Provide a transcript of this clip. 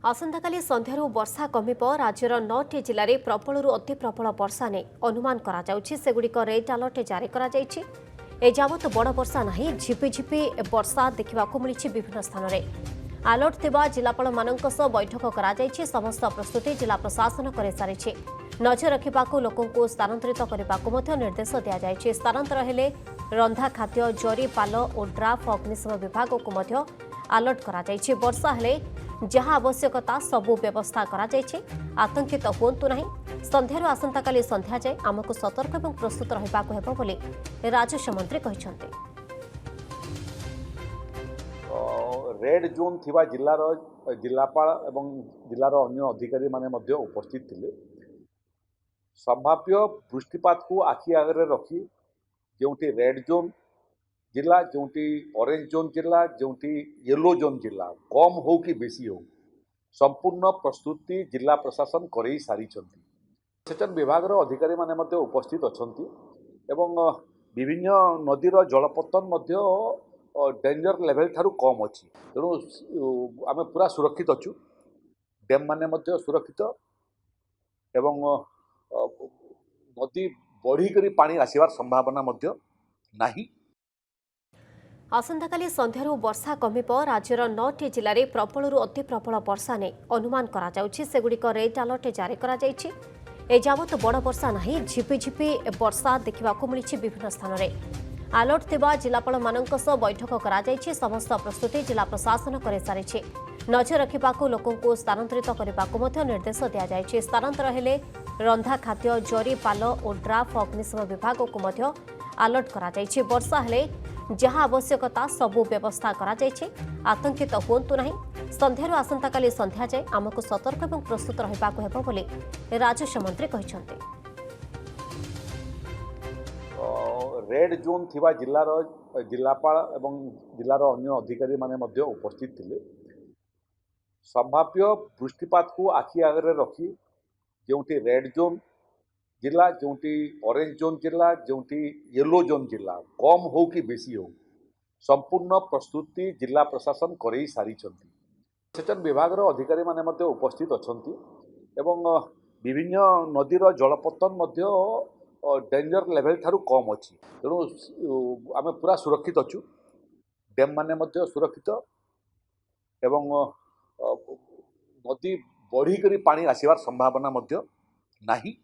आसंताकाली संध्यारू वर्षा कमिब राज्यर 9टी जिले में प्रबलू अति प्रबल वर्षा नहीं अनुमान सेगुड़िक रेड अलर्ट जारी एजावत बड़ वर्षा नहीं झिपिझिपि वर्षा देखा मिली विभिन्न स्थान में अलर्ट थिबा जिलापाल मानक सह बैठक कर समस्त प्रस्तुति जिला प्रशासन कर सारी नजर रखा लोक स्थानांतरित करने निर्देश दि जाए स्थानांतर हेले रंधा खाद्य जरी पाल और ड्राफ अग्निशम विभाग को अलर्ट कर वर्षा हेले जहाँ आवश्यकता सबू व्यवस्था कर आतंकित हुंतु नहीं संध्यारू आसंताकाली संध्या जाए आमको सतर्क और प्रस्तुत रहा राजस्व मंत्री कहते रेड जोन थिबा जिल्लार जिलापाल एवं जिलार अन्य अधिकारी माने मध्य उपस्थित थिले संभाव्य वृष्टिपात को आखि आगे रखी जोटी रेड जोन जिला जोटी ऑरेंज जोन जिला जोटी येलो जोन जिला कम हो कि बेसी हो संपूर्ण प्रस्तुति जिला प्रशासन कर सारी सेचन विभाग अधिकारी माने मध्य उपस्थित अछंती एवं विभिन्न नदीर जलपतन मध्य डेंजर लेवल ठारू कम अच्छी तेणु आम पूरा सुरक्षित अच्छु डैम माने मध्य सुरक्षित एवं नदी बढ़ी पानी आसबार संभावना मध्य नाही। आसंताकाली संध्यारू वर्षा कमिब राज्यर 9टी जिले में प्रबलू अति प्रबल वर्षा नहीं अनुमान सेगुड़िक रेड अलर्ट जारी एजावत बड़ वर्षा नहीं झिपिझिपि वर्षा देखा मिली विभिन्न स्थान में अलर्ट थिबा जिलापाल मानक सह बैठक कर समस्त प्रस्तुति जिला प्रशासन कर सारी नजर रखा लोक स्थानांतरित करने निर्देश दि जाए स्थानांतर हेले रंधा खाद्य जरी पाल और ड्राफ अग्निशम विभाग को अलर्ट कर वर्षा हेले जहाँ आवश्यकता सबू व्यवस्था कर आतंकित हुंतु नहीं संध्यारू आसंताकाली संध्या जाए आमको सतर्क और प्रस्तुत रहा राजस्व मंत्री कहते रेड जोन थिबा जिल्लार जिलापाल एवं जिलार अन्य अधिकारी माने मध्य उपस्थित थिले संभाव्य वृष्टिपात को आखि आगे रखी जोटी रेड जोन जिला जोटी ऑरेंज जोन जिला जोटी येलो जोन जिला कम हो कि बेसी हो संपूर्ण प्रस्तुति जिला प्रशासन कर सारी सेचन विभाग अधिकारी माने मध्य उपस्थित अछंती एवं विभिन्न नदीर जलपतन मध्य डेंजर लेवल ठारू कम अच्छी तेणु आम पूरा सुरक्षित अच्छु डैम माने मध्य सुरक्षित एवं नदी बढ़ी पानी आसबार संभावना मध्य नाही।